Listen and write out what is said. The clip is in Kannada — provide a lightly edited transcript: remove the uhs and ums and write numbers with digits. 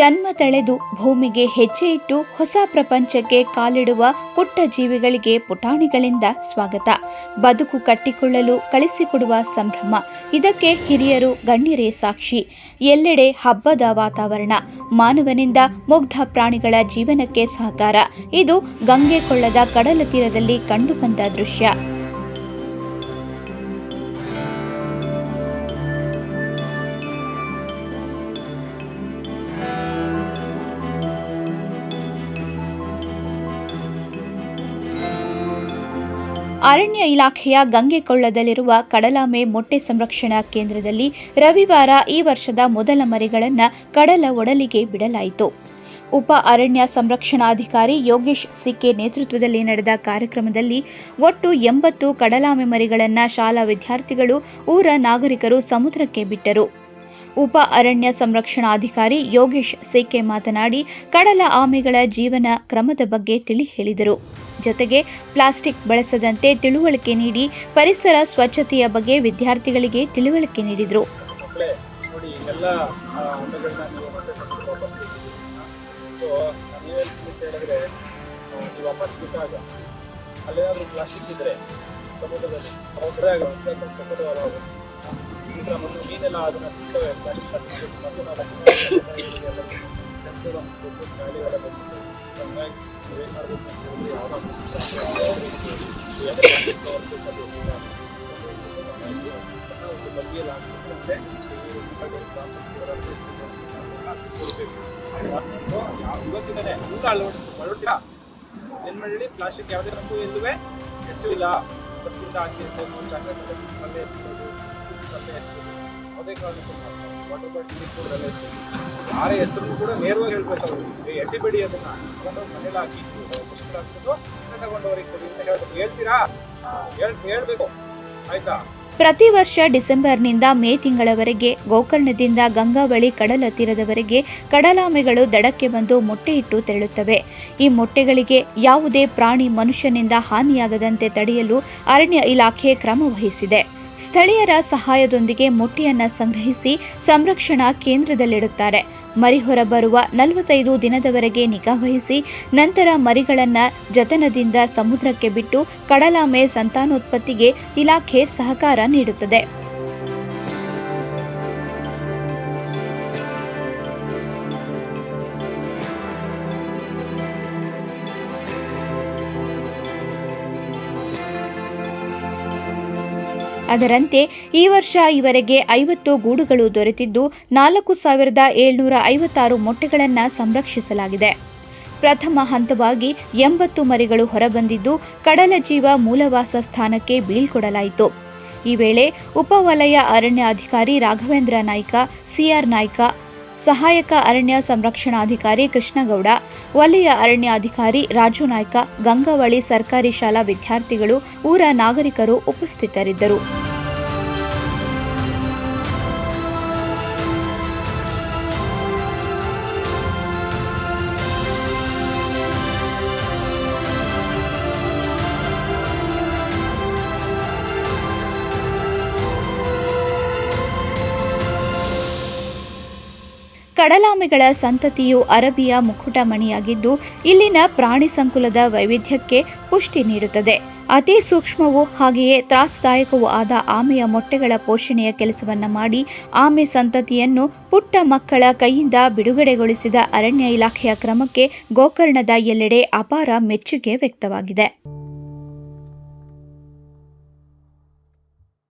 ಜನ್ಮ ತಳೆದು ಭೂಮಿಗೆ ಹೆಜ್ಜೆ ಇಟ್ಟು ಹೊಸ ಪ್ರಪಂಚಕ್ಕೆ ಕಾಲಿಡುವ ಪುಟ್ಟ ಜೀವಿಗಳಿಗೆ ಪುಟಾಣಿಗಳಿಂದ ಸ್ವಾಗತ. ಬದುಕು ಕಟ್ಟಿಕೊಳ್ಳಲು ಕಳಿಸಿಕೊಡುವ ಸಂಭ್ರಮ. ಇದಕ್ಕೆ ಹಿರಿಯರು ಗಣ್ಯರೇ ಸಾಕ್ಷಿ. ಎಲ್ಲೆಡೆ ಹಬ್ಬದ ವಾತಾವರಣ. ಮಾನವನಿಂದ ಮುಗ್ಧ ಪ್ರಾಣಿಗಳ ಜೀವನಕ್ಕೆ ಸಹಕಾರ. ಇದು ಗಂಗೆ ಕೊಳ್ಳದ ಕಡಲ ತೀರದಲ್ಲಿ ಕಂಡುಬಂದ ದೃಶ್ಯ. ಅರಣ್ಯ ಇಲಾಖೆಯ ಗಂಗೆ ಕೊಳ್ಳದಲ್ಲಿರುವ ಕಡಲಾಮೆ ಮೊಟ್ಟೆ ಸಂರಕ್ಷಣಾ ಕೇಂದ್ರದಲ್ಲಿ ರವಿವಾರ ಈ ವರ್ಷದ ಮೊದಲ ಮರಿಗಳನ್ನು ಕಡಲ ಒಡಲಿಗೆ ಬಿಡಲಾಯಿತು. ಉಪ ಅರಣ್ಯ ಸಂರಕ್ಷಣಾಧಿಕಾರಿ ಯೋಗೇಶ್ ಸಿಕೆ ನೇತೃತ್ವದಲ್ಲಿ ನಡೆದ ಕಾರ್ಯಕ್ರಮದಲ್ಲಿ ಒಟ್ಟು 80 ಕಡಲಾಮೆ ಮರಿಗಳನ್ನು ಶಾಲಾ ವಿದ್ಯಾರ್ಥಿಗಳು, ಊರ ನಾಗರಿಕರು ಸಮುದ್ರಕ್ಕೆ ಬಿಟ್ಟರು. ಉಪ ಅರಣ್ಯ ಸಂರಕ್ಷಣಾಧಿಕಾರಿ ಯೋಗೇಶ್ ಸಿಕೆ ಮಾತನಾಡಿ, ಕಡಲ ಆಮೆಗಳ ಜೀವನ ಕ್ರಮದ ಬಗ್ಗೆ ತಿಳಿ ಹೇಳಿದರು. ಜೊತೆಗೆ ಪ್ಲಾಸ್ಟಿಕ್ ಬಳಸದಂತೆ ತಿಳುವಳಿಕೆ ನೀಡಿ ಪರಿಸರ ಸ್ವಚ್ಛತೆಯ ಬಗ್ಗೆ ವಿದ್ಯಾರ್ಥಿಗಳಿಗೆ ತಿಳುವಳಿಕೆ ನೀಡಿದರು. ಮೀನೆಲ್ಲ ಅದನ್ನ ಇವತ್ತಿಂದನೇ ಅಳವಡಿಸ್ತೀರಾ ಏನ್ ಮಾಡಿ ಪ್ಲಾಸ್ಟಿಕ್ ಯಾವುದೇ ನಮಗೂ ಎಲ್ಲುವೆ ಎಸೆಯಿಲ್ಲ. ಬಸ್ಸಿಂದ ಆಚೆ ಯಾವುದೇ ಕಾರಣಕ್ಕೂ ವಾಟರ್ ಬಾಟಲ್ ಯಾರೇ ಹೆಸರು ಕೂಡ ನೇರವಾಗಿ ಹೇಳ್ಬೇಕು, ಅವರು ಎಸಿಬೇಡಿ ಅದನ್ನ ತಗೊಂಡೋಗಿ ಮನೇಲಿ ಹಾಕಿ ಹಾಕ್ಬಿಟ್ಟು ತಗೊಂಡವ್ರಿಗೆ ಕೊಡಿ ಅಂತ ಹೇಳ್ತೀರಾ, ಹೇಳ್ಬೇಕು ಆಯ್ತಾ. ಪ್ರತಿ ವರ್ಷ ಡಿಸೆಂಬರ್ನಿಂದ ಮೇ ತಿಂಗಳವರೆಗೆ ಗೋಕರ್ಣದಿಂದ ಗಂಗಾವಳಿ ಕಡಲ ತೀರದವರೆಗೆ ಕಡಲಾಮೆಗಳು ದಡಕ್ಕೆ ಬಂದು ಮೊಟ್ಟೆ ಇಟ್ಟು ತೆರಳುತ್ತವೆ. ಈ ಮೊಟ್ಟೆಗಳಿಗೆ ಯಾವುದೇ ಪ್ರಾಣಿ ಮನುಷ್ಯನಿಂದ ಹಾನಿಯಾಗದಂತೆ ತಡೆಯಲು ಅರಣ್ಯ ಇಲಾಖೆ ಕ್ರಮ ವಹಿಸಿದೆ. ಸ್ಥಳೀಯರ ಸಹಾಯದೊಂದಿಗೆ ಮೊಟ್ಟೆಯನ್ನು ಸಂಗ್ರಹಿಸಿ ಸಂರಕ್ಷಣಾ ಕೇಂದ್ರದಲ್ಲಿಡುತ್ತಾರೆ. ಮರಿ ಹೊರಬರುವ 45 ದಿನದವರೆಗೆ ನಿಗಾವಹಿಸಿ ನಂತರ ಮರಿಗಳನ್ನು ಜತನದಿಂದ ಸಮುದ್ರಕ್ಕೆ ಬಿಟ್ಟು ಕಡಲಾಮೆ ಸಂತಾನೋತ್ಪತ್ತಿಗೆ ಇಲಾಖೆ ಸಹಕಾರ ನೀಡುತ್ತದೆ. ಅದರಂತೆ ಈ ವರ್ಷ ಈವರೆಗೆ 50 ಗೂಡುಗಳು ದೊರೆತಿದ್ದು 4756 ಮೊಟ್ಟೆಗಳನ್ನು ಸಂರಕ್ಷಿಸಲಾಗಿದೆ. ಪ್ರಥಮ ಹಂತವಾಗಿ 80 ಮರಿಗಳು ಹೊರಬಂದಿದ್ದು ಕಡಲ ಜೀವ ಮೂಲವಾಸ ಸ್ಥಾನಕ್ಕೆ ಬೀಳ್ಕೊಡಲಾಯಿತು. ಈ ವೇಳೆ ಉಪವಲಯ ಅರಣ್ಯಾಧಿಕಾರಿ ರಾಘವೇಂದ್ರ ನಾಯ್ಕ, ಸಿಆರ್ ನಾಯ್ಕ, ಸಹಾಯಕ ಅರಣ್ಯ ಸಂರಕ್ಷಣಾಧಿಕಾರಿ ಕೃಷ್ಣಗೌಡ, ವಲಯ ಅರಣ್ಯಾಧಿಕಾರಿ ರಾಜು ನಾಯ್ಕ, ಗಂಗಾವಳಿ ಸರ್ಕಾರಿ ಶಾಲಾ ವಿದ್ಯಾರ್ಥಿಗಳು, ಊರ ನಾಗರಿಕರು ಉಪಸ್ಥಿತರಿದ್ದರು. ಕಡಲಾಮೆಗಳ ಸಂತತಿಯು ಅರಬಿಯ ಮುಕುಟಮಣಿಯಾಗಿದ್ದು ಇಲ್ಲಿನ ಪ್ರಾಣಿ ಸಂಕುಲದ ವೈವಿಧ್ಯಕ್ಕೆ ಪುಷ್ಟಿ ನೀಡುತ್ತದೆ. ಅತಿ ಸೂಕ್ಷ್ಮವೂ ಹಾಗೆಯೇ ತ್ರಾಸದಾಯಕವೂ ಆದ ಆಮೆಯ ಮೊಟ್ಟೆಗಳ ಪೋಷಣೆಯ ಕೆಲಸವನ್ನ ಮಾಡಿ ಆಮೆ ಸಂತತಿಯನ್ನು ಪುಟ್ಟ ಮಕ್ಕಳ ಕೈಯಿಂದ ಬಿಡುಗಡೆಗೊಳಿಸಿದ ಅರಣ್ಯ ಇಲಾಖೆಯ ಕ್ರಮಕ್ಕೆ ಗೋಕರ್ಣದ ಎಲ್ಲೆಡೆ ಅಪಾರ ಮೆಚ್ಚುಗೆ ವ್ಯಕ್ತವಾಗಿದೆ.